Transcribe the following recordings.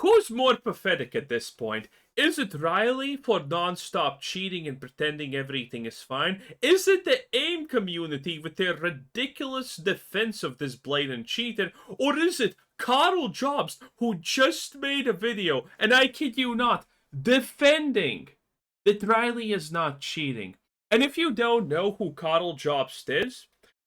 who's more pathetic at this point? Is it Riley for non-stop cheating and pretending everything is fine? Is it the AIM community with their ridiculous defense of this blatant cheater? Or is it Karl Jobst, who just made a video, and I kid you not, defending that Riley is not cheating? And if you don't know who Karl Jobst is,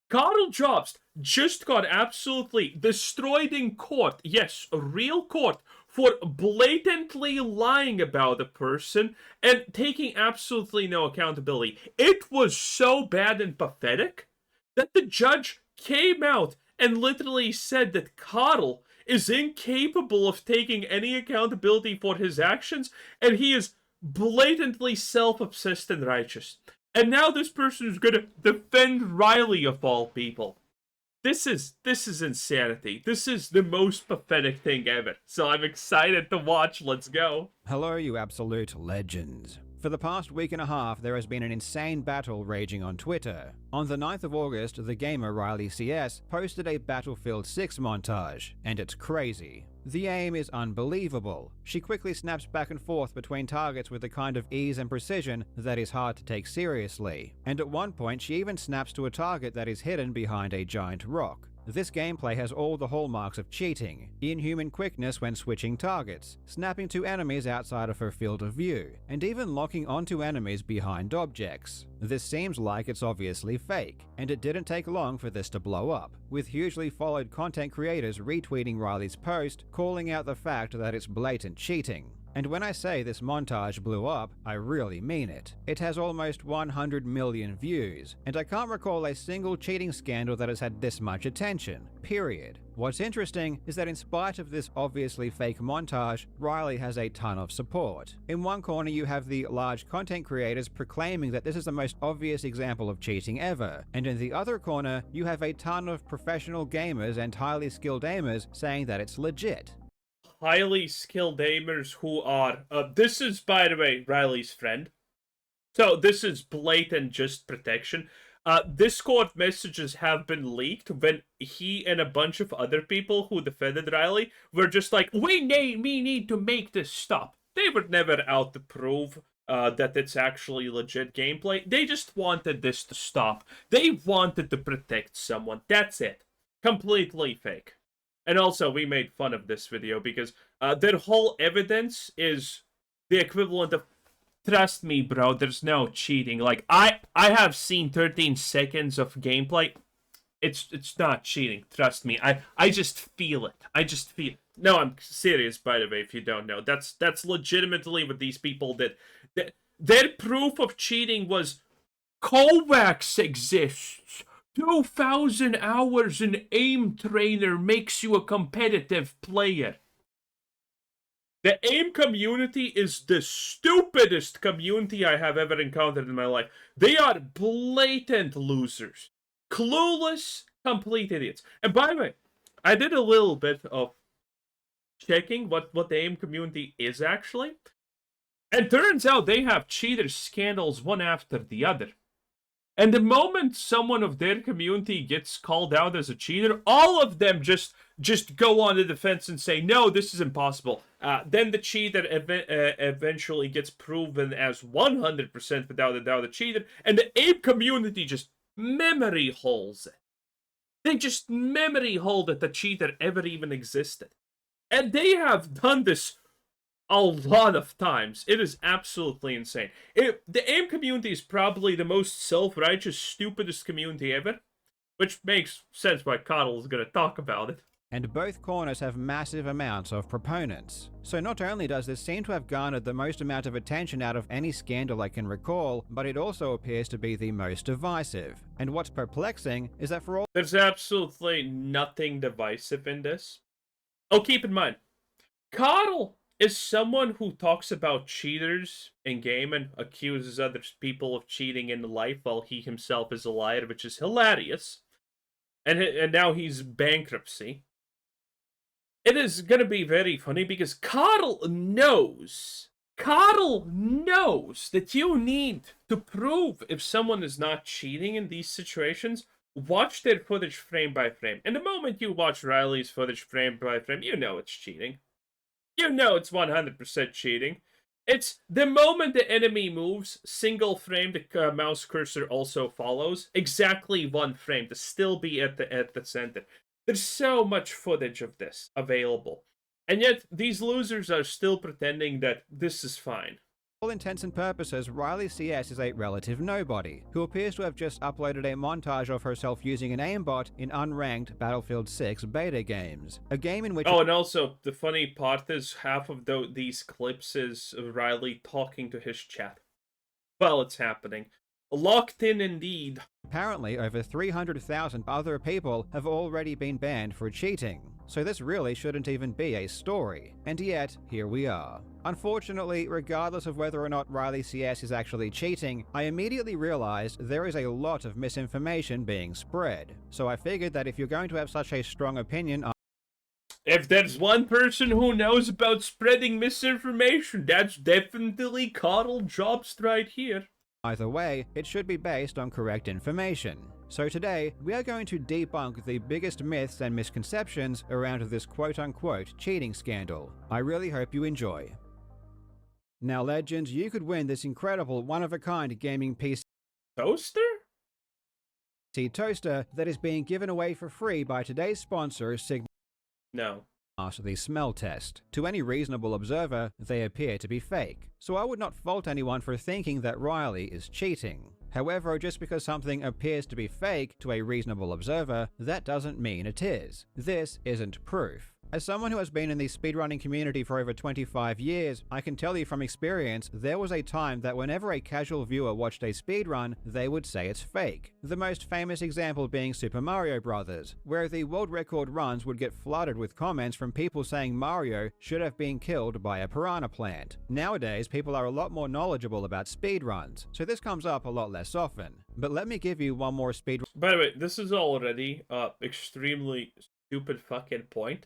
Karl Jobst just got absolutely destroyed in court. Yes, a real court, for blatantly lying about a person and taking absolutely no accountability. It was so bad and pathetic that the judge came out and literally said that Karl is incapable of taking any accountability for his actions, and he is blatantly self-obsessed and righteous. And now this person is gonna defend Riley of all people. This is insanity. This is the most pathetic thing ever. So I'm excited to watch. Let's go. Hello, you absolute legends. For the past week and a half, there has been an insane battle raging on Twitter. On the 9th of August, the gamer RileyCS posted a Battlefield 6 montage, and it's crazy. The aim is unbelievable. She quickly snaps back and forth between targets with a kind of ease and precision that is hard to take seriously. And at one point, she even snaps to a target that is hidden behind a giant rock. This gameplay has all the hallmarks of cheating: inhuman quickness when switching targets, snapping to enemies outside of her field of view, and even locking onto enemies behind objects. This seems like it's obviously fake, and it didn't take long for this to blow up, with hugely followed content creators retweeting Riley's post, calling out the fact that it's blatant cheating. And when I say this montage blew up, I really mean it. It has almost 100 million views, and I can't recall a single cheating scandal that has had this much attention, period. What's interesting is that in spite of this obviously fake montage, Riley has a ton of support. In one corner you have the large content creators proclaiming that this is the most obvious example of cheating ever, and in the other corner you have a ton of professional gamers and highly skilled aimers saying that it's legit. Highly skilled aimers who are... this is, by the way, Riley's friend. So this is blatant just protection. Discord messages have been leaked when he and a bunch of other people who defended Riley were just like, we need to make this stop. They were never out to prove that it's actually legit gameplay. They just wanted this to stop. They wanted to protect someone. That's it. Completely fake. And also, we made fun of this video because their whole evidence is the equivalent of, trust me, bro, there's no cheating. Like, I have seen 13 seconds of gameplay. It's not cheating, trust me. I just feel it. I just feel it. No, I'm serious, by the way, if you don't know. That's legitimately what these people did. Their proof of cheating was Kovacs exists. 2,000 hours in aim trainer makes you a competitive player. The aim community is the stupidest community I have ever encountered in my life. They are blatant losers. Clueless, complete idiots. And by the way, I did a little bit of checking what the aim community is actually. And turns out they have cheater scandals one after the other. And the moment someone of their community gets called out as a cheater, all of them just go on the defense and say, no, this is impossible. Then the cheater eventually gets proven as 100% without a doubt a cheater, and the ape community just memory holes it. They just memory hole that the cheater ever even existed. And they have done this a lot of times. It is absolutely insane. The AIM community is probably the most self-righteous, stupidest community ever, which makes sense why Karl is going to talk about it. And both corners have massive amounts of proponents. So not only does this seem to have garnered the most amount of attention out of any scandal I can recall, but it also appears to be the most divisive. And what's perplexing is that for all— There's absolutely nothing divisive in this. Oh, keep in mind, Karl is someone who talks about cheaters in game and accuses other people of cheating in life while he himself is a liar, which is hilarious. And now he's bankruptcy. It is going to be very funny because Karl knows that you need to prove if someone is not cheating in these situations. Watch their footage frame by frame. And the moment you watch Riley's footage frame by frame, you know it's cheating. You know it's 100% cheating. It's the moment the enemy moves, single frame, the mouse cursor also follows. Exactly 1 frame to still be at the center. There's so much footage of this available. And yet, these losers are still pretending that this is fine. For all intents and purposes, RileyCS is a relative nobody, who appears to have just uploaded a montage of herself using an aimbot in unranked Battlefield 6 beta games. A game in which... Oh, and also, the funny part is half of these clips is Riley talking to his chat. Well, it's happening. Locked in indeed. Apparently, over 300,000 other people have already been banned for cheating. So this really shouldn't even be a story. And yet, here we are. Unfortunately, regardless of whether or not RileyCS is actually cheating, I immediately realized there is a lot of misinformation being spread. So I figured that if you're going to have such a strong opinion on... If there's one person who knows about spreading misinformation, that's definitely Karl Jobst right here. Either way, it should be based on correct information. So today, we are going to debunk the biggest myths and misconceptions around this quote-unquote cheating scandal. I really hope you enjoy. Now, Legends, you could win this incredible one-of-a-kind gaming PC Toaster? toaster that is being given away for free by today's sponsor, No. the smell test. To any reasonable observer, they appear to be fake. So I would not fault anyone for thinking that Riley is cheating. However, just because something appears to be fake to a reasonable observer, that doesn't mean it is. This isn't proof. As someone who has been in the speedrunning community for over 25 years, I can tell you from experience, there was a time that whenever a casual viewer watched a speedrun, they would say it's fake. The most famous example being Super Mario Bros., where the world record runs would get flooded with comments from people saying Mario should have been killed by a piranha plant. Nowadays, people are a lot more knowledgeable about speedruns, so this comes up a lot less often. But let me give you one more speedrun. By the way, this is already extremely stupid fucking point.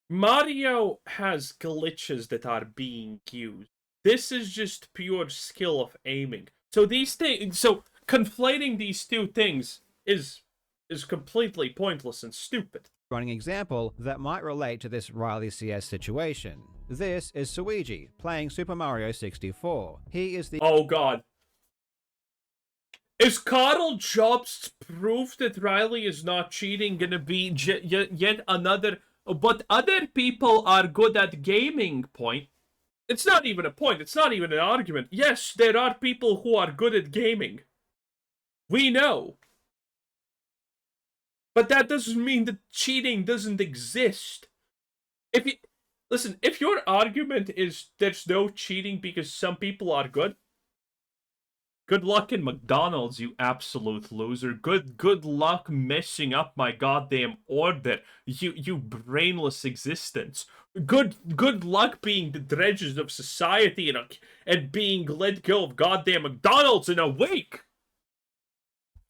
Mario has glitches that are being used. This is just pure skill of aiming. So conflating these two things is completely pointless and stupid. Running example that might relate to this RileyCS situation. This is Suigi playing Super Mario 64. He is the... Oh god. Is Karl Jobst's proof that Riley is not cheating gonna be yet another... But other people are good at gaming point? It's not even a point. It's not even an argument. Yes, there are people who are good at gaming. We know. But that doesn't mean that cheating doesn't exist. If your argument is there's no cheating because some people are good, good luck in McDonald's, you absolute loser. Good luck messing up my goddamn order, you brainless existence. Good luck being the dredges of society and being let go of goddamn McDonald's in a week.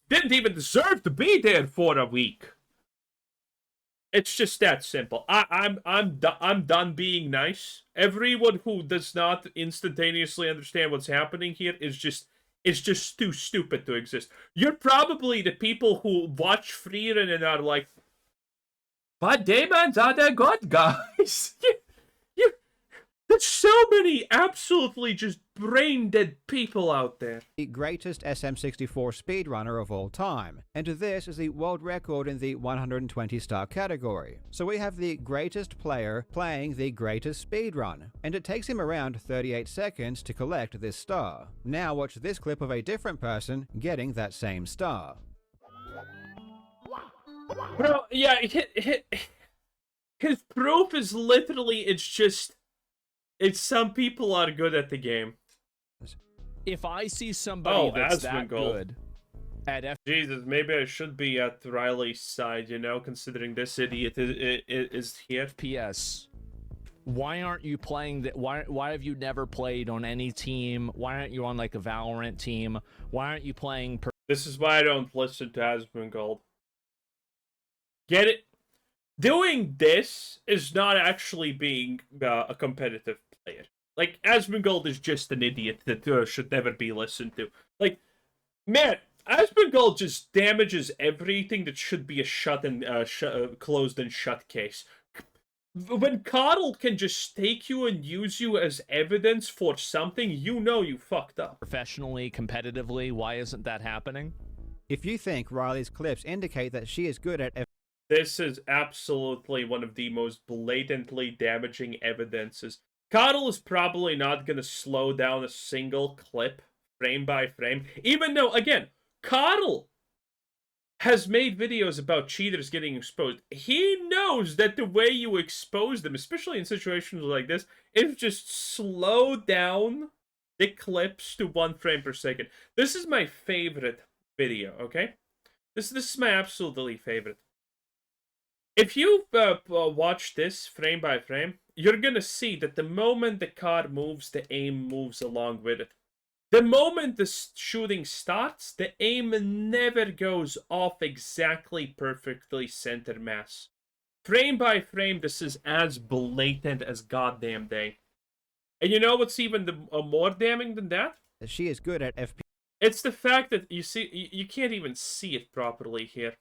Didn't even deserve to be there for a week. It's just that simple. I'm done being nice. Everyone who does not instantaneously understand what's happening here is just too stupid to exist. You're probably the people who watch Freeren and are like, but demons are the good guys. There's so many absolutely just brain-dead people out there. The greatest SM64 speedrunner of all time, and this is the world record in the 120-star category. So we have the greatest player playing the greatest speedrun, and it takes him around 38 seconds to collect this star. Now watch this clip of a different person getting that same star. Bro, yeah, his proof is literally, it's some people are good at the game. If I see somebody that's that asmongold. good at Jesus, maybe I should be at Riley's side, considering this idiot is here. FPS, why aren't you playing that? Why have you never played on any team? Why aren't you on like a Valorant team? Why aren't you playing? This is why I don't listen to asmongold. Get it? Doing this is not actually being a competitive player. Like, asmongold is just an idiot that should never be listened to. Like, man, asmongold just damages everything that should be a closed and shut case. When Karl can just take you and use you as evidence for something, you know you fucked up. Professionally, competitively, why isn't that happening? If you think Riley's clips indicate that she is good at This is absolutely one of the most blatantly damaging evidences. Karl is probably not going to slow down a single clip frame by frame, even though, again, Karl has made videos about cheaters getting exposed. He knows that the way you expose them, especially in situations like this, is just slow down the clips to 1 frame per second. This is my favorite video, okay? This is my absolutely favorite. If you watch this frame by frame, you're gonna see that the moment the card moves, the aim moves along with it. The moment the shooting starts, the aim never goes off exactly perfectly center mass. Frame by frame, this is as blatant as goddamn day. And you know what's even more damning than that? she is good at FPS. It's the fact that you can't even see it properly here.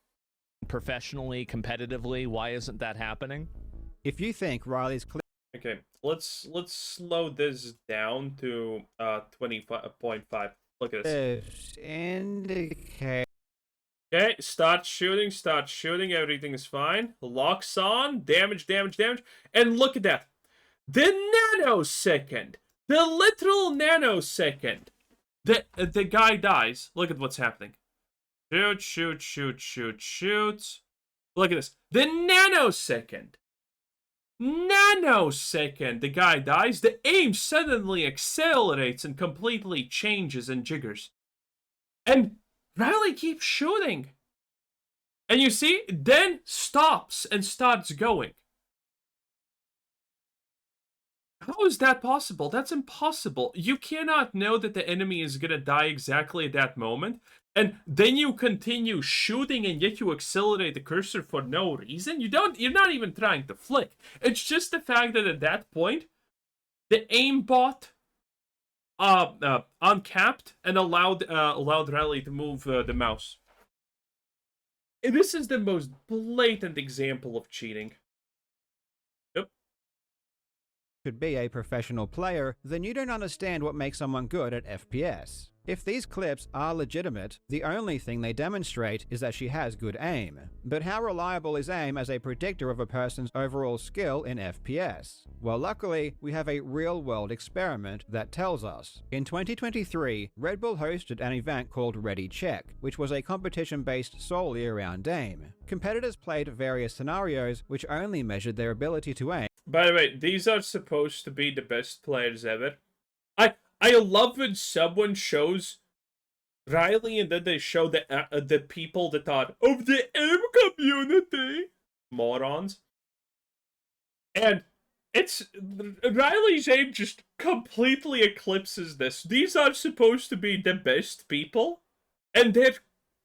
Professionally, competitively, why isn't that happening? If you think Riley's clips Okay, let's slow this down to 20.5. Look at this. indicate Okay, start shooting, everything is fine. Locks on, damage, and look at that. The nanosecond, the literal nanosecond, the guy dies. Look at what's happening. Shoot. Look at this. The nanosecond, the guy dies, the aim suddenly accelerates and completely changes and jiggers. And Riley keeps shooting. And you see, then stops and starts going. How is that possible? That's impossible. You cannot know that the enemy is gonna die exactly at that moment, and then you continue shooting and yet you accelerate the cursor for no reason. You're not even trying to flick. It's just the fact that at that point, the aimbot uncapped and allowed Riley to move the mouse. And this is the most blatant example of cheating. could be a professional player, then you don't understand what makes someone good at FPS. If these clips are legitimate, the only thing they demonstrate is that she has good aim. But how reliable is aim as a predictor of a person's overall skill in FPS? Well, luckily, we have a real-world experiment that tells us. In 2023, Red Bull hosted an event called Ready Check, which was a competition based solely around aim. Competitors played various scenarios which only measured their ability to aim. By the way, these are supposed to be the best players ever. I love when someone shows Riley and then they show the people that are of the M community. Morons. And it's Riley's aim just completely eclipses this. These are supposed to be the best people, and they're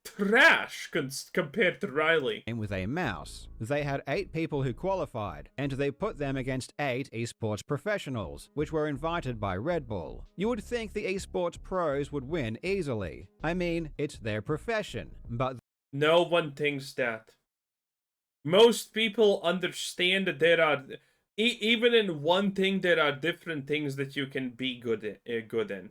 trash compared to Riley. With a mouse. They had 8 people who qualified, and they put them against 8 esports professionals, which were invited by Red Bull. You would think the esports pros would win easily. I mean, it's their profession, but no one thinks that. Most people understand that there are, even in one thing, there are different things that you can be good in.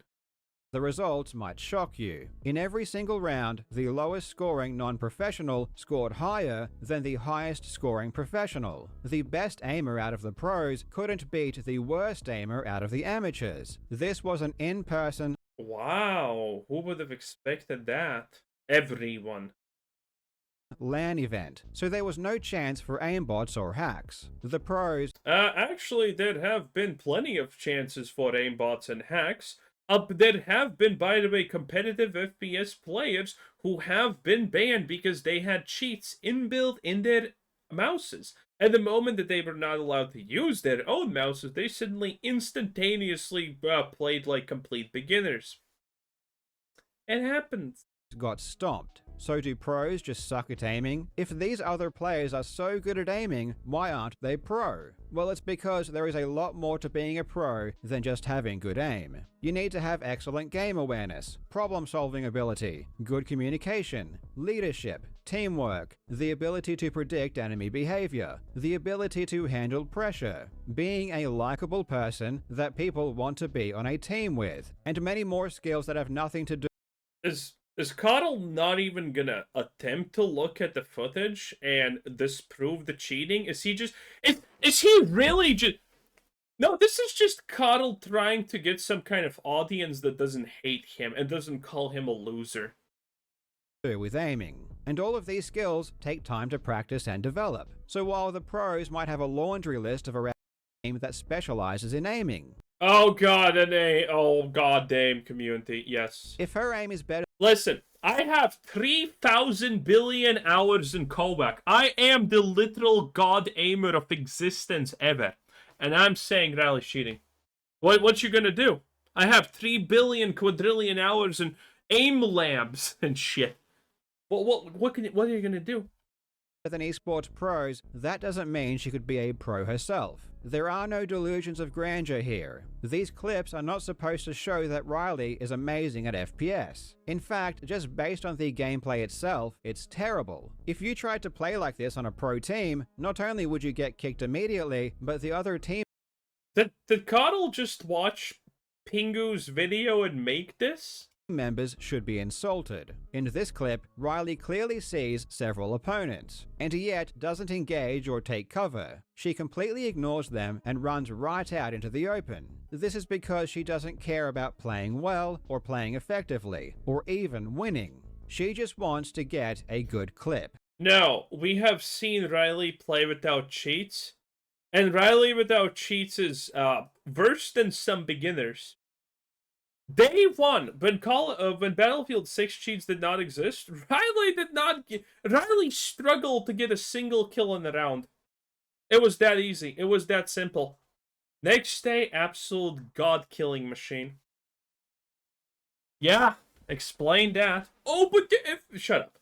the results might shock you. In every single round, the lowest scoring non-professional scored higher than the highest scoring professional. The best aimer out of the pros couldn't beat the worst aimer out of the amateurs. This was an in-person Wow, who would have expected that? Everyone. LAN event, so there was no chance for aimbots or hacks. The pros Actually, there have been plenty of chances for aimbots and hacks. There have been, by the way, competitive FPS players who have been banned because they had cheats inbuilt in their mouses. And the moment that they were not allowed to use their own mouses, they suddenly instantaneously played like complete beginners. It happens. got stomped. So do pros just suck at aiming? If these other players are so good at aiming, why aren't they pro? Well, it's because there is a lot more to being a pro than just having good aim. You need to have excellent game awareness, problem-solving ability, good communication, leadership, teamwork, the ability to predict enemy behavior, the ability to handle pressure, being a likable person that people want to be on a team with, and many more skills that have nothing to do. Is Karl not even gonna attempt to look at the footage and disprove the cheating? Is he just... Is he really just... No, this is just Karl trying to get some kind of audience that doesn't hate him and doesn't call him a loser. With aiming. And all of these skills take time to practice and develop. So while the pros might have a laundry list of around team that specializes in aiming. Oh god, oh goddamn community, yes. If her aim is better... Listen, I have 3,000 billion hours in Kovac. I am the literal god aimer of existence ever. And I'm saying Riley's cheating. What you gonna do? I have 3 billion quadrillion hours in aim labs and shit. What are you gonna do? Than esports pros, that doesn't mean she could be a pro herself. There are no delusions of grandeur here. These clips are not supposed to show that Riley is amazing at FPS. In fact, just based on the gameplay itself, it's terrible. If you tried to play like this on a pro team, not only would you get kicked immediately, but the other team... Did Karl just watch Pingu's video and make this? Members should be insulted. In this clip, Riley clearly sees several opponents, and yet doesn't engage or take cover. She completely ignores them and runs right out into the open. This is because she doesn't care about playing well, or playing effectively, or even winning. She just wants to get a good clip. No, we have seen Riley play without cheats, and Riley without cheats is worse than some beginners. Day one, when Battlefield 6 cheats did not exist, Riley struggled to get a single kill in the round. It was that easy. It was that simple. Next day, absolute god-killing machine. Yeah, explain that. Oh, but shut up.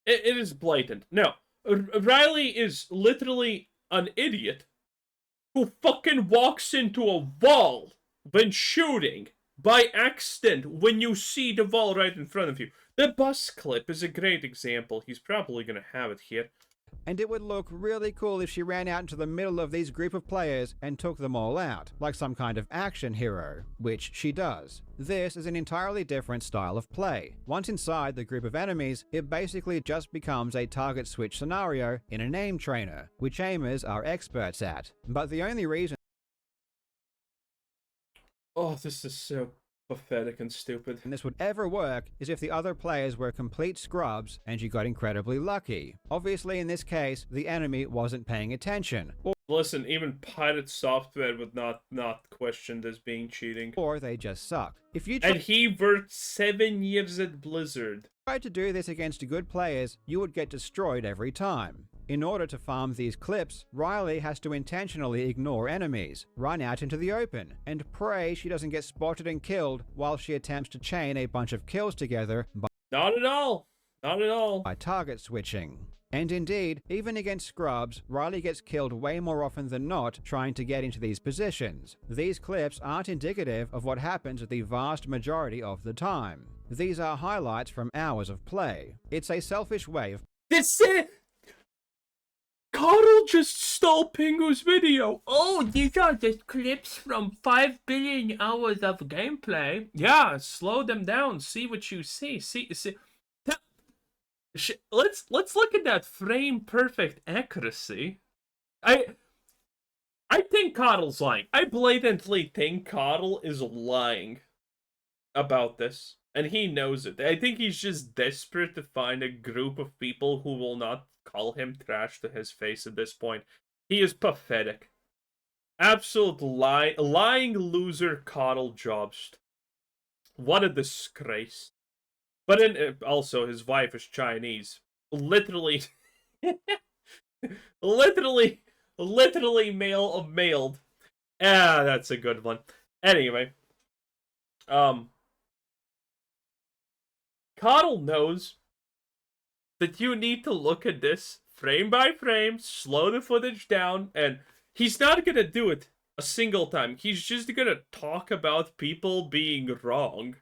It is blatant. No, Riley is literally an idiot who fucking walks into a wall when shooting, by accident, when you see the wall right in front of you. The bus clip is a great example. He's probably gonna have it here. And it would look really cool if she ran out into the middle of these group of players and took them all out, like some kind of action hero, which she does. This is an entirely different style of play. Once inside the group of enemies, it basically just becomes a target switch scenario in an aim trainer, which aimers are experts at. But the only reason... Oh, this is so pathetic and stupid. And this would ever work is if the other players were complete scrubs and you got incredibly lucky. Obviously, in this case, the enemy wasn't paying attention. Listen, even Pirate Software would not question this being cheating. Or they just suck. And he worked 7 years at Blizzard. Tried to do this against good players, you would get destroyed every time. In order to farm these clips, Riley has to intentionally ignore enemies, run out into the open, and pray she doesn't get spotted and killed while she attempts to chain a bunch of kills together by... Not at all. Not at all. ...by target switching. And indeed, even against scrubs, Riley gets killed way more often than not trying to get into these positions. These clips aren't indicative of what happens the vast majority of the time. These are highlights from hours of play. It's a selfish way of... That's it! Karl just stole Pingu's video. Oh, these are just clips from 5 billion hours of gameplay. Yeah, slow them down. See what you see. See. Let's look at that frame perfect accuracy. I think Karl's lying. I blatantly think Karl is lying about this, and he knows it. I think he's just desperate to find a group of people who will not call him trash to his face at this point. He is pathetic. Absolute lying loser Karl Jobst. What a disgrace. But also, his wife is Chinese. Literally, literally mailed. Ah, that's a good one. Anyway, Karl knows that you need to look at this frame by frame, slow the footage down, and he's not gonna do it a single time. He's just gonna talk about people being wrong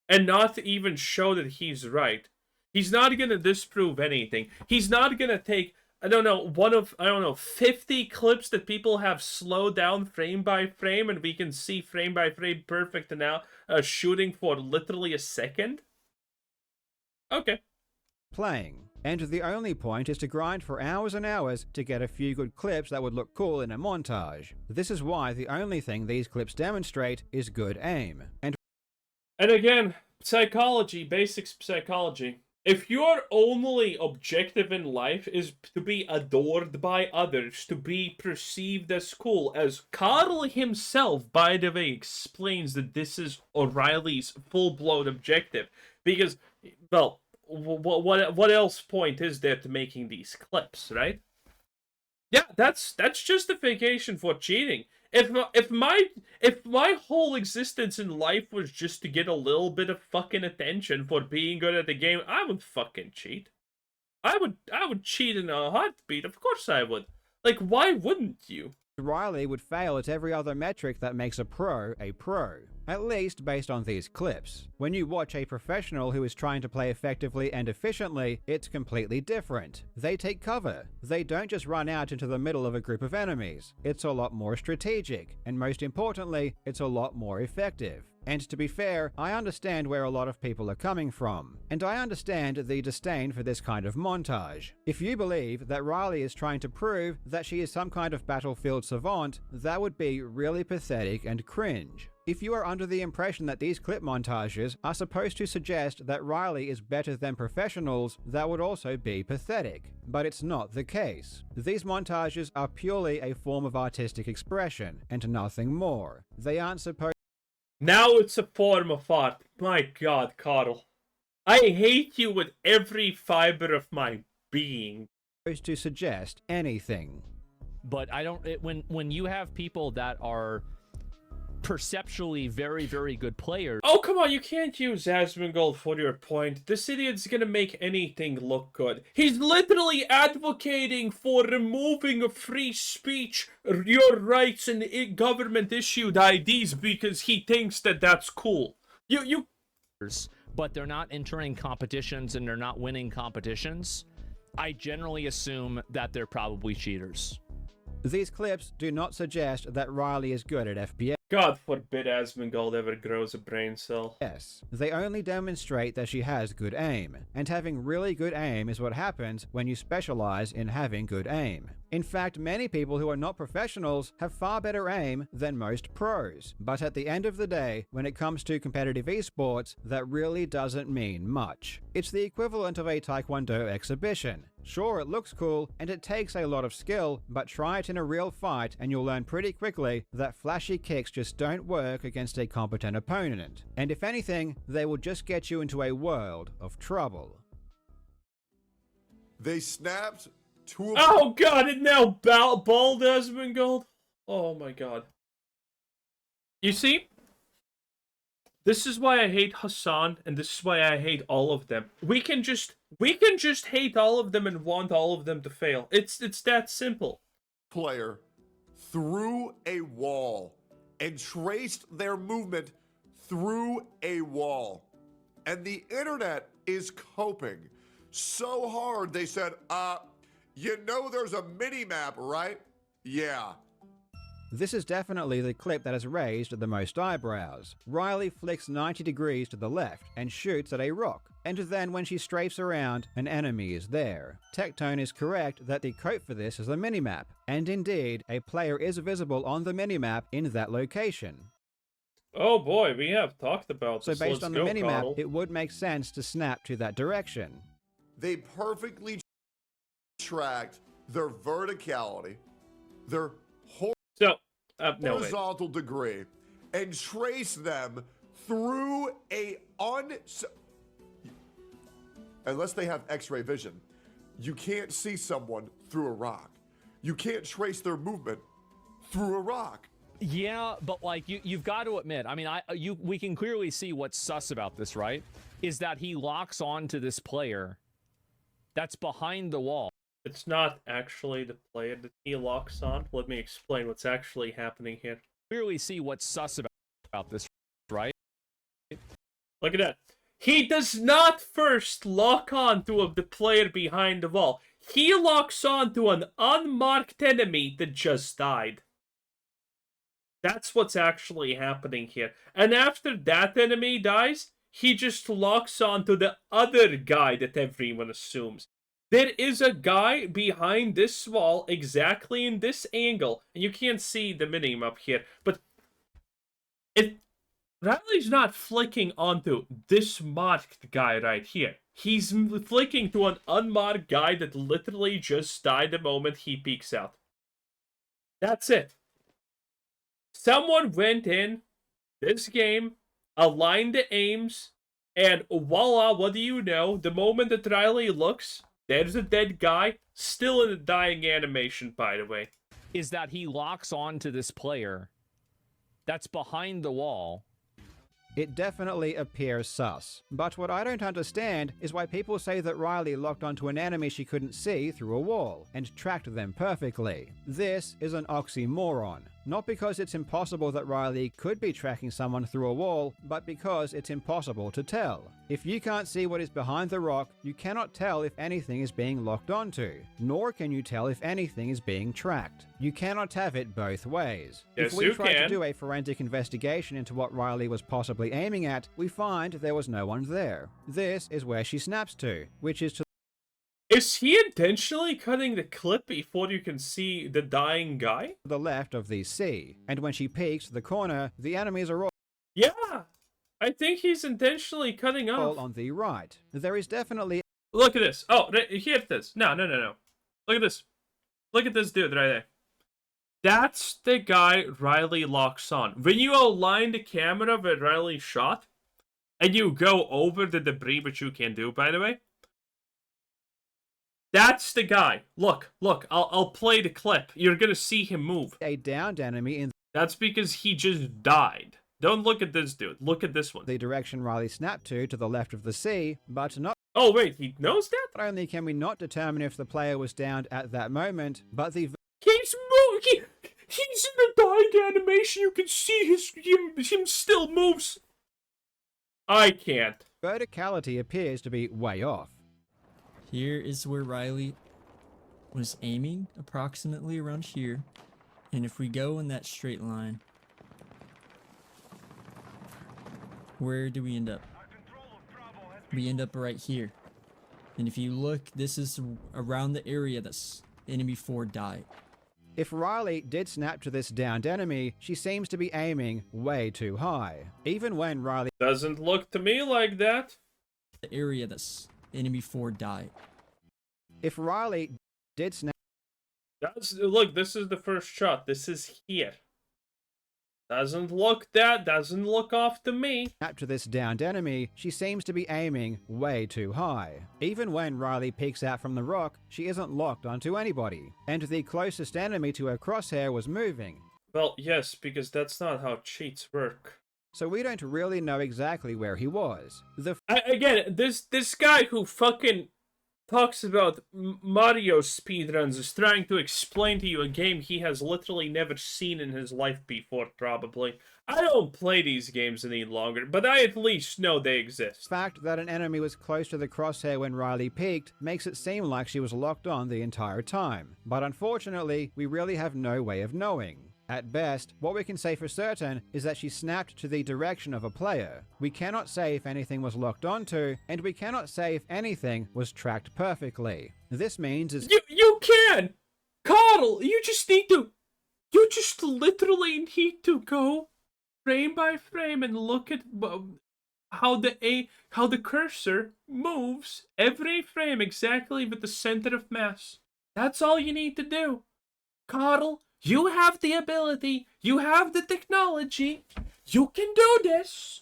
and not even show that he's right. He's not gonna disprove anything. He's not gonna take, I don't know, 50 clips that people have slowed down frame by frame and we can see frame by frame perfect now, shooting for literally a second. Okay. Playing. And the only point is to grind for hours and hours to get a few good clips that would look cool in a montage. This is why the only thing these clips demonstrate is good aim. And again, psychology, basic psychology. If your only objective in life is to be adored by others, to be perceived as cool, as Karl himself, by the way, explains that this is O'Reilly's full-blown objective. Because, well, what else point is there to making these clips, right? Yeah, that's justification for cheating. If my whole existence in life was just to get a little bit of fucking attention for being good at the game, I would fucking cheat. I would cheat in a heartbeat. Of course I would. Like, why wouldn't you? Riley would fail at every other metric that makes a pro, at least based on these clips. When you watch a professional who is trying to play effectively and efficiently, it's completely different. They take cover. They don't just run out into the middle of a group of enemies. It's a lot more strategic, and most importantly, it's a lot more effective. And to be fair, I understand where a lot of people are coming from, and I understand the disdain for this kind of montage. If you believe that Riley is trying to prove that she is some kind of battlefield savant, that would be really pathetic and cringe. If you are under the impression that these clip montages are supposed to suggest that Riley is better than professionals, that would also be pathetic. But it's not the case. These montages are purely a form of artistic expression, and nothing more. They aren't supposed Now it's a form of art. My god, Karl. I hate you with every fiber of my being. to suggest anything. But I don't, when you have people that are perceptually very, very good players. Oh, come on, you can't use asmongold for your point. This idiot's gonna make anything look good. He's literally advocating for removing free speech, your rights, and government-issued IDs because he thinks that that's cool. But they're not entering competitions and they're not winning competitions. I generally assume that they're probably cheaters. These clips do not suggest that Riley is good at FPS. God forbid asmongold ever grows a brain cell. Yes, they only demonstrate that she has good aim, and having really good aim is what happens when you specialize in having good aim. In fact, many people who are not professionals have far better aim than most pros, but at the end of the day, when it comes to competitive esports, that really doesn't mean much. It's the equivalent of a Taekwondo exhibition. Sure, it looks cool, and it takes a lot of skill, but try it in a real fight and you'll learn pretty quickly that flashy kicks just don't work against a competent opponent. And if anything, they will just get you into a world of trouble. They snapped two of Oh god, it now bald asmongold? Oh my god. You see? This is why I hate Hassan, and this is why I hate all of them. We can just hate all of them and want all of them to fail. It's that simple. player through a wall and traced their movement through a wall. And the internet is coping so hard, they said, you know there's a mini-map, right? Yeah. This is definitely the clip that has raised the most eyebrows. Riley flicks 90 degrees to the left and shoots at a rock, and then when she strafes around, an enemy is there. Tectone is correct that the code for this is a minimap, and indeed, a player is visible on the minimap in that location. Oh boy, we have talked about So this. based Let's on the go, minimap, Karl. it would make sense to snap to that direction. They perfectly tracked their verticality, their So, no wait. horizontal degree, and traced them through a unless they have x-ray vision, you can't see someone through a rock. You can't trace their movement through a rock. Yeah, but like you've got to admit, I mean, we can clearly see what's sus about this, right? is that he locks on to this player that's behind the wall. It's not actually the player that he locks on. Let me explain what's actually happening here. Clearly see what's sus about this, right? Look at that. He does not first lock on to the player behind the wall. He locks on to an unmarked enemy that just died. That's what's actually happening here. And after that enemy dies, he just locks on to the other guy that everyone assumes. There is a guy behind this wall, exactly in this angle. And you can't see the minimap here, but Riley's not flicking onto this marked guy right here. He's flicking to an unmarked guy that literally just died the moment he peeks out. That's it. Someone went in this game, aligned the aims, and voila, what do you know? The moment that Riley looks, there's a dead guy, still in a dying animation, by the way. Is that he locks on to this player that's behind the wall. It definitely appears sus. But what I don't understand is why people say that Riley locked onto an enemy she couldn't see through a wall and tracked them perfectly. This is an oxymoron. Not because it's impossible that Riley could be tracking someone through a wall, but because it's impossible to tell. If you can't see what is behind the rock, you cannot tell if anything is being locked onto, nor can you tell if anything is being tracked. You cannot have it both ways. Yes, if we you try can. to do a forensic investigation into what Riley was possibly aiming at, we find there was no one there. This is where she snaps to, which is to Is he intentionally cutting the clip before you can see the dying guy? the left of the C, and when she peeks to the corner, the enemies are all Yeah, I think he's intentionally cutting off. on the right. There is definitely Look at this. Oh, here it is. No. Look at this. Look at this dude right there. That's the guy Riley locks on. When you align the camera where Riley shot, and you go over the debris, which you can do, by the way, that's the guy. Look, I'll play the clip. You're gonna see him move. a downed enemy in That's because he just died. Don't look at this dude. Look at this one. the direction Riley snapped to the left of the C, but not Oh, wait, he knows that? only can we not determine if the player was downed at that moment, but the He's moving. He's in the dying animation. You can see him still moves. I can't. verticality appears to be way off. Here is where Riley was aiming, approximately around here. And if we go in that straight line, where do we end up? We end up right here. And if you look, this is around the area that's enemy 4 died. If Riley did snap to this downed enemy, she seems to be aiming way too high. Even when Riley Doesn't look to me like that. The area that's enemy 4 died. if Riley did snap Look, this is the first shot. This is here. Doesn't look off to me. to this downed enemy, she seems to be aiming way too high. Even when Riley peeks out from the rock, she isn't locked onto anybody, and the closest enemy to her crosshair was moving. Well, yes, because that's not how cheats work. So we don't really know exactly where he was. Again, this guy who fucking talks about Mario speedruns is trying to explain to you a game he has literally never seen in his life before, probably. I don't play these games any longer, but I at least know they exist. fact that an enemy was close to the crosshair when Riley peeked makes it seem like she was locked on the entire time. But unfortunately, we really have no way of knowing. At best, what we can say for certain is that she snapped to the direction of a player. We cannot say if anything was locked onto, and we cannot say if anything was tracked perfectly. This means is You can! Karl, you just literally need to go frame by frame and look at how the cursor moves every frame exactly with the center of mass. That's all you need to do. Karl, you have the ability, you have the technology, you can do this,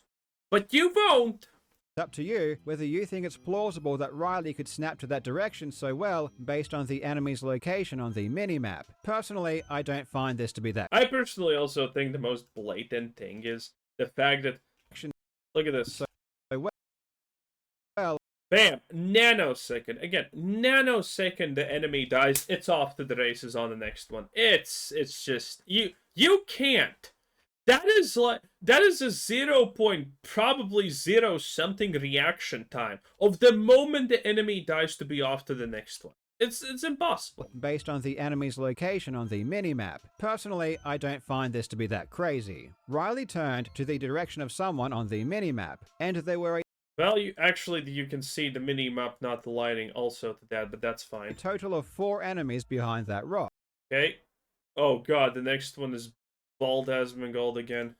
but you won't. up to you whether you think it's plausible that Riley could snap to that direction so well based on the enemy's location on the minimap. Personally, I don't find this to be that. I personally also think the most blatant thing is the fact that, look at this. Bam! Nanosecond. Again, nanosecond the enemy dies, it's off to the races on the next one. It's just you can't. That is a 0 point, probably 0 something reaction time of the moment the enemy dies to be off to the next one. It's impossible. Based on the enemy's location on the minimap. Personally, I don't find this to be that crazy. Riley turned to the direction of someone on the minimap, and there were Well, you can see the mini-map not the lighting also to that, but that's a fine. total of 4 enemies behind that rock. Okay. Oh god, the next one is bald asmongold again.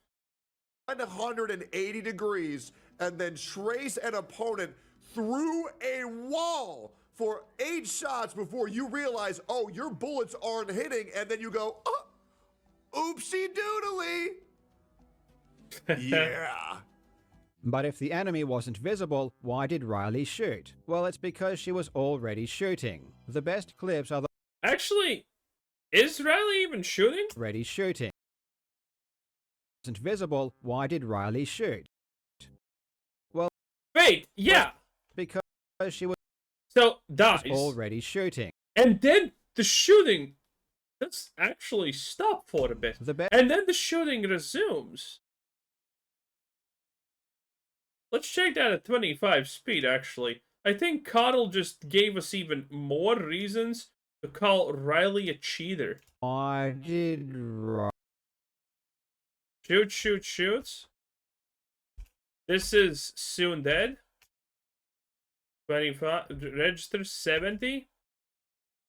180 degrees and then trace an opponent through a wall for 8 shots before you realize, oh, your bullets aren't hitting, and then you go, oh, oopsie doodly. Yeah. But if the enemy wasn't visible, why did Riley shoot? Well, it's because she was already shooting. The best clips are the Actually, is Riley even shooting? already shooting. Wasn't visible, why did Riley shoot? Well, Wait, yeah. because she was So, dies. already shooting. And then the shooting does actually stop for a bit. And then the shooting resumes. Let's check that at 25 speed, actually. I think Karl just gave us even more reasons to call Riley a cheater. Why did Riley Shoot. This is soon dead. 25, register 70.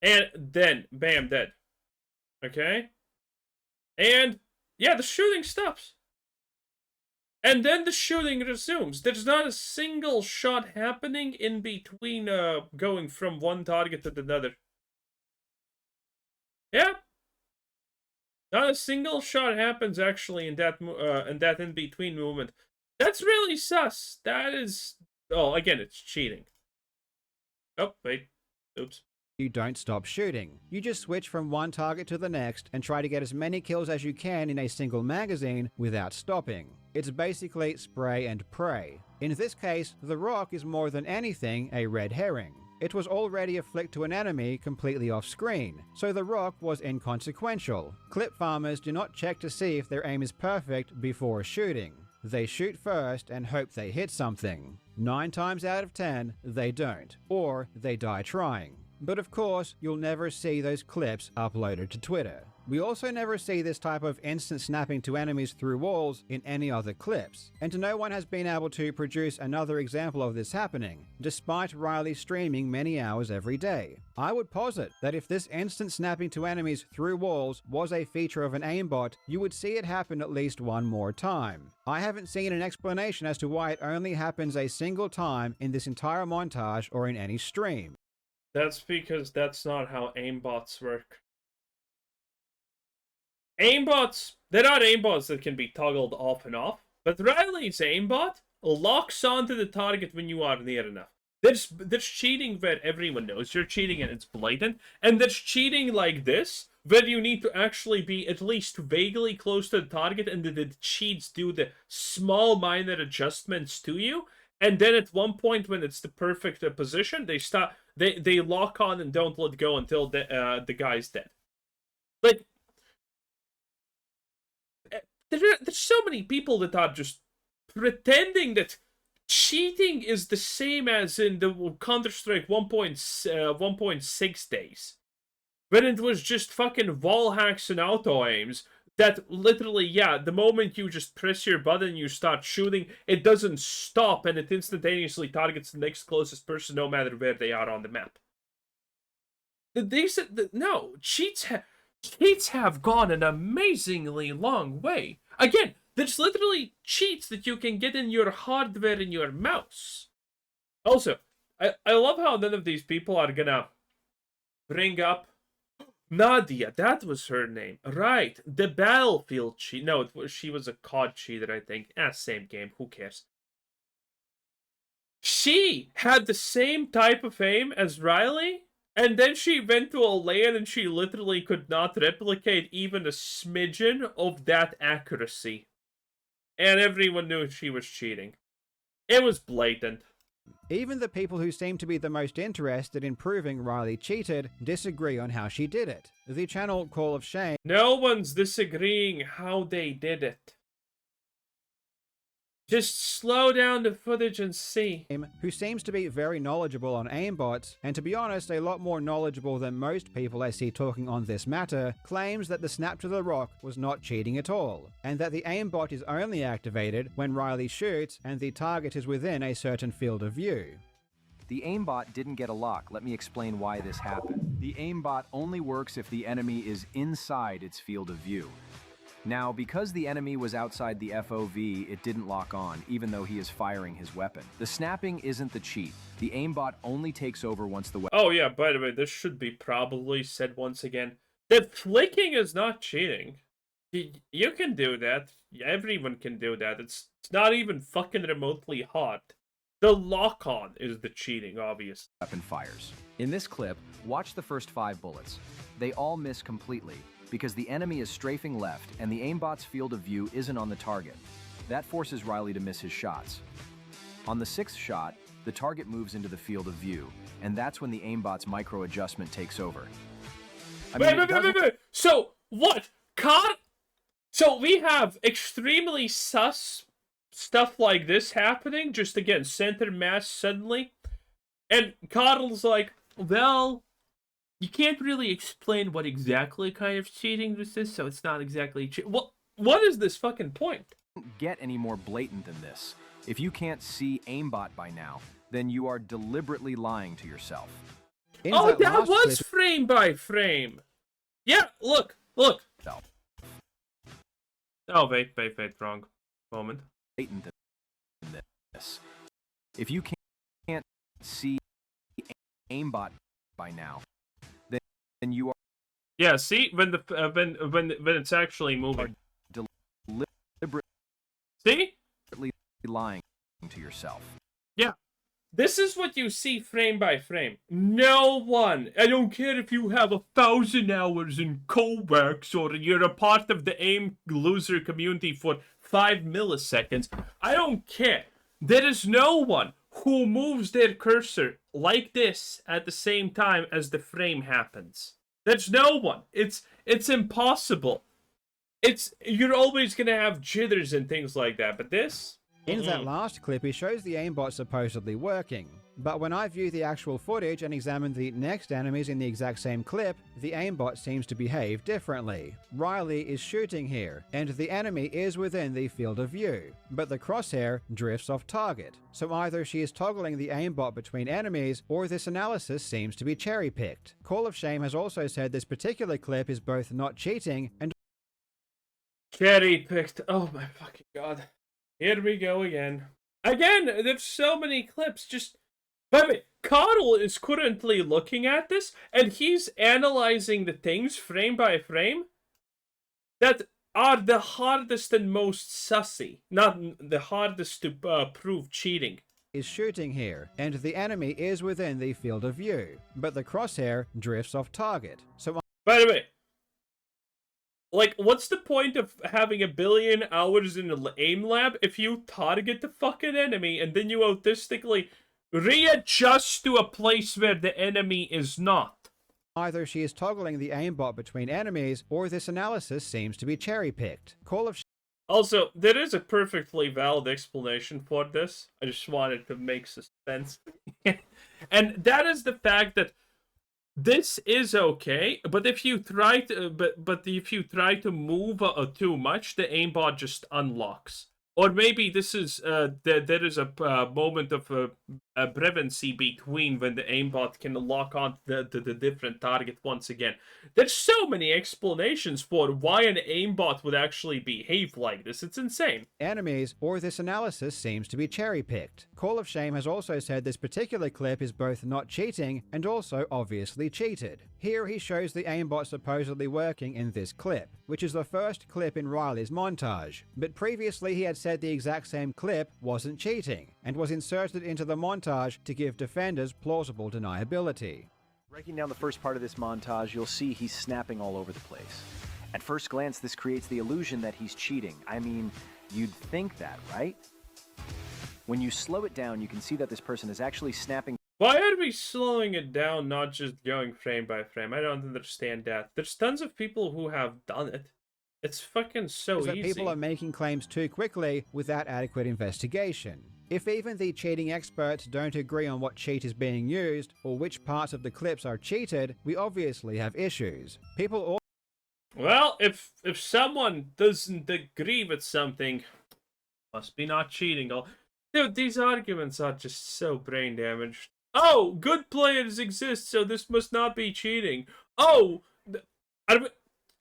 And then, bam, dead. Okay? And, yeah, the shooting stops. And then the shooting resumes. There's not a single shot happening in between going from one target to another. Yeah. Not a single shot happens actually in that in-between movement. That's really sus. That is... Oh, again, it's cheating. Oh, wait. Oops. You don't stop shooting. You just switch from one target to the next and try to get as many kills as you can in a single magazine without stopping. It's basically spray and pray. In this case, the rock is more than anything a red herring. It was already a flick to an enemy completely off screen, so the rock was inconsequential. Clip farmers do not check to see if their aim is perfect before shooting. They shoot first and hope they hit something. 9 times out of 10, they don't, or they die trying. But of course, you'll never see those clips uploaded to Twitter. We also never see this type of instant snapping to enemies through walls in any other clips, and no one has been able to produce another example of this happening, despite Riley streaming many hours every day. I would posit that if this instant snapping to enemies through walls was a feature of an aimbot, you would see it happen at least one more time. I haven't seen an explanation as to why it only happens a single time in this entire montage or in any stream. That's because that's not how aimbots work. Aimbots, they're not aimbots that can be toggled off and off, but Riley's aimbot locks onto the target when you are near enough. There's cheating where everyone knows you're cheating and it's blatant, and there's cheating like this, where you need to actually be at least vaguely close to the target and the cheats do the small minor adjustments to you, and then at one point when it's the perfect position, they lock on and don't let go until the guy's dead. Like, there's so many people that are just pretending that cheating is the same as in the Counter-Strike 1.6 days, when it was just fucking wall hacks and auto aims that literally, yeah, the moment you just press your button, you start shooting, it doesn't stop and it instantaneously targets the next closest person no matter where they are on the map. They said that, no, cheats have gone an amazingly long way. Again, there's literally cheats that you can get in your hardware in your mouse. Also, I love how none of these people are gonna bring up Nadia. That was her name, right? The Battlefield cheat. No, she was a COD cheater, I think. Same game. Who cares? She had the same type of aim as Riley. And then she went to a LAN and she literally could not replicate even a smidgen of that accuracy. And everyone knew she was cheating. It was blatant. Even the people who seem to be the most interested in proving Riley cheated disagree on how she did it. The channel Call of Shame No one's disagreeing how they did it. Just slow down the footage and see. who seems to be very knowledgeable on aimbots, and to be honest, a lot more knowledgeable than most people I see talking on this matter, claims that the snap to the rock was not cheating at all, and that the aimbot is only activated when Riley shoots and the target is within a certain field of view. The aimbot didn't get a lock. Let me explain why this happened. The aimbot only works if the enemy is inside its field of view. Now, because the enemy was outside the FOV, it didn't lock on, even though he is firing his weapon. The snapping isn't the cheat. The aimbot only takes over once the weapon... Oh yeah, by the way, this should be probably said once again. That flicking is not cheating. You can do that. Everyone can do that. It's not even fucking remotely hard. The lock-on is the cheating, obviously. Weapon fires. In this clip, watch the first 5 bullets. They all miss completely, because the enemy is strafing left and the aimbot's field of view isn't on the target. That forces Riley to miss his shots. On the 6th shot, the target moves into the field of view, and that's when the aimbot's micro-adjustment takes over. Wait. So, what? So we have extremely sus stuff like this happening, just again, center mass suddenly, and Karl's like, well, you can't really explain what exactly kind of cheating this is, so it's not exactly what is this fucking point? Get any more blatant than this. If you can't see aimbot by now, then you are deliberately lying to yourself. Oh, that was frame by frame. Yeah, look. Oh, wait, wrong moment. Blatant than this. If you can't see aimbot by now, then you are... Yeah, see, when it's actually moving. Deliberately See? Lying to yourself. Yeah. This is what you see frame by frame. No one, I don't care if you have 1,000 hours in Kovacs or you're a part of the AIM loser community for 5 milliseconds. I don't care. There is no one who moves their cursor like this at the same time as the frame happens. There's no one. It's impossible. You're always gonna have jitters and things like that, but this... In that last clip, he shows the aimbot supposedly working, but when I view the actual footage and examine the next enemies in the exact same clip, the aimbot seems to behave differently. Riley is shooting here, and the enemy is within the field of view, but the crosshair drifts off target. So either she is toggling the aimbot between enemies, or this analysis seems to be cherry-picked. Call of Shame has also said this particular clip is both not cheating and... Cherry-picked. Oh my fucking god. Here we go again. Again, there's so many clips. Just, by the way, Karl is currently looking at this, and he's analyzing the things frame by frame that are the hardest and most sussy, not the hardest to prove cheating. Is shooting here, and the enemy is within the field of view, but the crosshair drifts off target. So, by the way, like, what's the point of having 1 billion hours in the aim lab if you target the fucking enemy and then you autistically readjust to a place where the enemy is not? Either she is toggling the aimbot between enemies, or this analysis seems to be cherry-picked. Call of... Also, there is a perfectly valid explanation for this. I just wanted to make suspense. And that is the fact that this is okay, but if you try to, but if you try to move too much, the aimbot just unlocks. Or maybe this is there is a moment of a brevency between when the aimbot can lock on the different target once again. There's so many explanations for why an aimbot would actually behave like this. It's insane. Enemies, or this analysis seems to be cherry-picked. Call of Shame has also said this particular clip is both not cheating and also obviously cheated. Here he shows the aimbot supposedly working in this clip, which is the first clip in Riley's montage, but previously he had said the exact same clip wasn't cheating, and was inserted into the montage to give defenders plausible deniability. Breaking down the first part of this montage, you'll see he's snapping all over the place. At first glance, this creates the illusion that he's cheating. I mean, you'd think that, right? When you slow it down, you can see that this person is actually snapping. Why are we slowing it down, not just going frame by frame? I don't understand that. There's tons of people who have done it. It's fucking so Is that easy. people are making claims too quickly without adequate investigation. If even the cheating experts don't agree on what cheat is being used or which parts of the clips are cheated, we obviously have issues. People Well, if someone doesn't agree with something, must be not cheating. Dude, these arguments are just so brain damaged. Oh, good players exist, so this must not be cheating. Oh,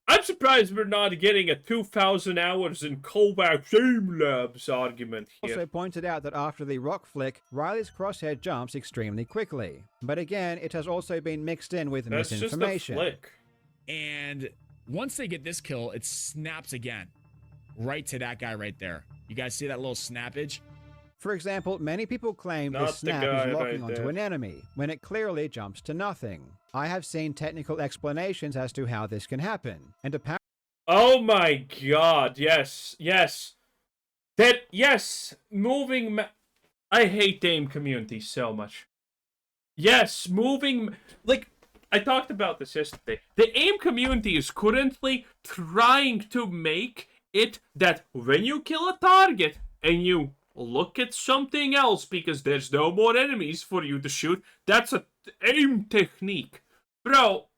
I'm surprised we're not getting a 2,000 hours in Kovac Game Labs argument here. also pointed out that after the rock flick, Riley's crosshair jumps extremely quickly. But again, it has also been mixed in with That's misinformation. just a flick. And once they get this kill, it snaps again. Right to that guy right there. You guys see that little snappage? For example, many people claim Not this the snap guy is locking right onto there. an enemy, when it clearly jumps to nothing. I have seen technical explanations as to how this can happen, and apparently Oh my god, yes, yes. Moving... I hate the AIM community so much. Yes, moving... Like, I talked about this yesterday. The AIM community is currently trying to make it that when you kill a target and you look at something else because there's no more enemies for you to shoot, that's a AIM technique. Bro,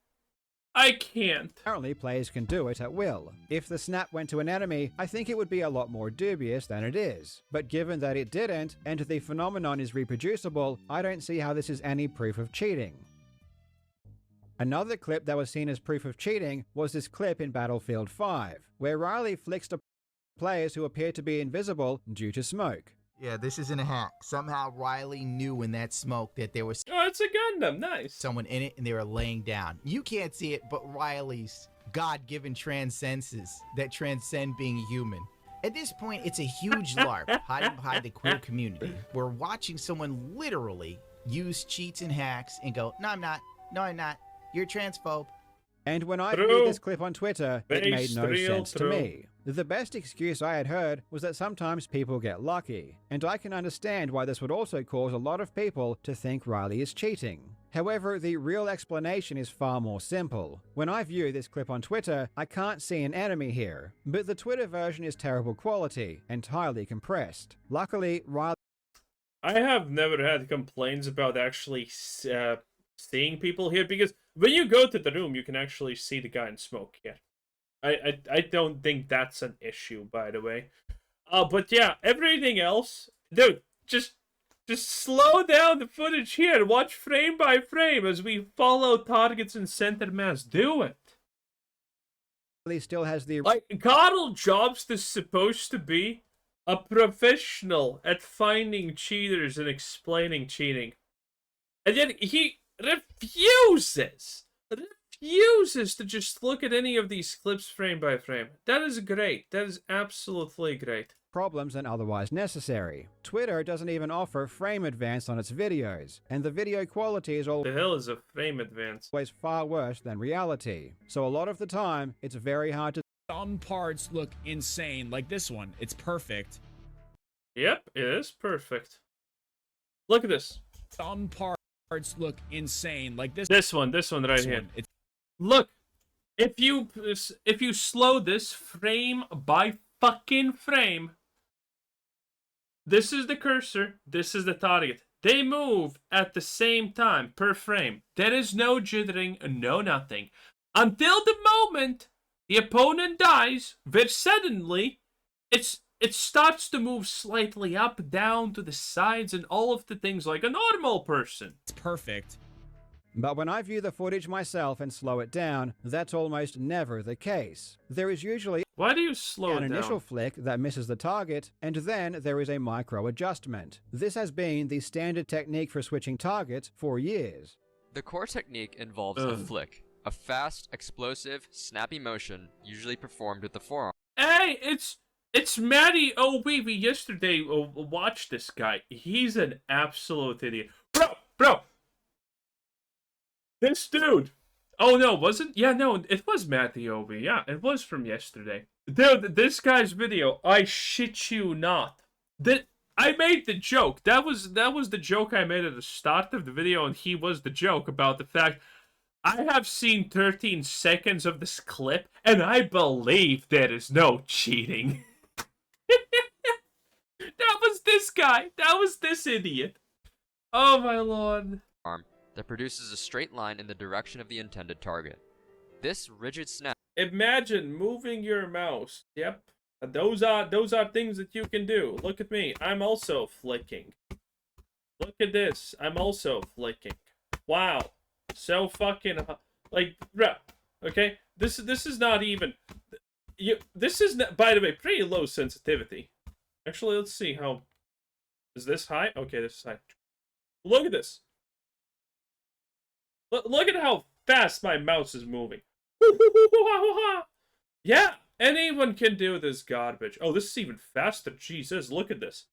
I can't. apparently players can do it at will. If the snap went to an enemy, I think it would be a lot more dubious than it is. But given that it didn't, and the phenomenon is reproducible, I don't see how this is any proof of cheating. Another clip that was seen as proof of cheating was this clip in Battlefield 5, where Riley flicks to players who appear to be invisible due to smoke. Yeah, this isn't a hack. Somehow Riley knew in that smoke that there was Oh, it's a Gundam, nice. someone in it and they were laying down. You can't see it, but Riley's God-given transcenses that transcend being human. At this point, it's a huge LARP hiding behind the queer community. We're watching someone literally use cheats and hacks and go, no, I'm not. No, I'm not. You're a transphobe. And when I True. viewed this clip on Twitter, it made Based no real sense true. to me. The best excuse I had heard was that sometimes people get lucky, and I can understand why this would also cause a lot of people to think Riley is cheating. However, the real explanation is far more simple. When I view this clip on Twitter, I can't see an enemy here, but the Twitter version is terrible quality and highly compressed. Luckily, Riley I have never had complaints about actually seeing people here, because when you go to the room, you can actually see the guy in smoke. Yeah, I don't think that's an issue, by the way. But yeah, everything else, dude, just slow down the footage here. Watch frame by frame as we follow targets in center mass. Do it. still has the Like, Karl Jobst is supposed to be a professional at finding cheaters and explaining cheating. And yet he refuses to just look at any of these clips frame by frame. That is great. That is absolutely great. problems than otherwise necessary. Twitter doesn't even offer frame advance on its videos, and the video quality is The hell is a frame advance? always far worse than reality. So a lot of the time, it's very hard to Some parts look insane, like this one. It's perfect. Yep, it is perfect. Look at this. Some parts look insane, like this. This one right here. It's Look, if you slow this frame by fucking frame, this is the cursor, this is the target. They move at the same time per frame. There is no jittering, no nothing. Until the moment the opponent dies, where suddenly it starts to move slightly up, down, to the sides, and all of the things like a normal person. perfect. But when I view the footage myself and slow it down, that's almost never the case. There is usually Why do you slow an it down? initial flick that misses the target, and then there is a micro adjustment. This has been the standard technique for switching targets for years. The core technique involves a flick, a fast, explosive, snappy motion, usually performed with the forearm. Hey, it's Matty OB. We yesterday watched this guy. He's an absolute idiot. Bro! This dude! Oh no, wasn't? Yeah, no, it was Matty OB. Yeah, it was from yesterday. Dude, this guy's video, I shit you not. I made the joke. That was the joke I made at the start of the video, and he was the joke about the fact I have seen 13 seconds of this clip, and I believe there is no cheating. That was this guy. That was this idiot. Oh my lord. Arm that produces a straight line in the direction of the intended target. This rigid snap. Imagine moving your mouse. Yep. Those are things that you can do. Look at me. I'm also flicking. Look at this. I'm also flicking. Wow. So fucking like, bruh. Okay? This is not even this is not, by the way, pretty low sensitivity. Actually, let's see how is this high? Okay, this is high. Look at this. Look at how fast my mouse is moving. Yeah, anyone can do this garbage. Oh, this is even faster. Jesus, look at this.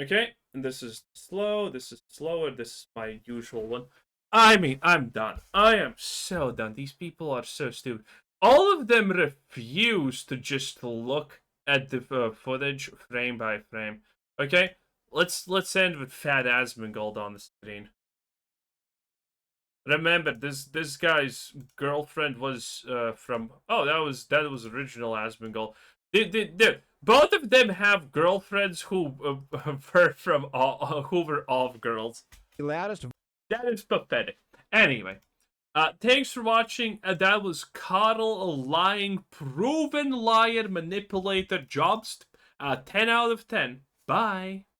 Okay, and this is slow. This is slower. This is my usual one. I mean, I'm done. I am so done. These people are so stupid. All of them refuse to just look at the footage frame by frame. Okay, let's end with fat asmongold on the screen. Remember, this guy's girlfriend was from. Oh, that was original asmongold. Both of them have girlfriends who were from who were off girls. The loudest. That is pathetic. Anyway, thanks for watching. That was Karl, a lying, proven liar, manipulator, Jobst. 10 out of 10. Bye.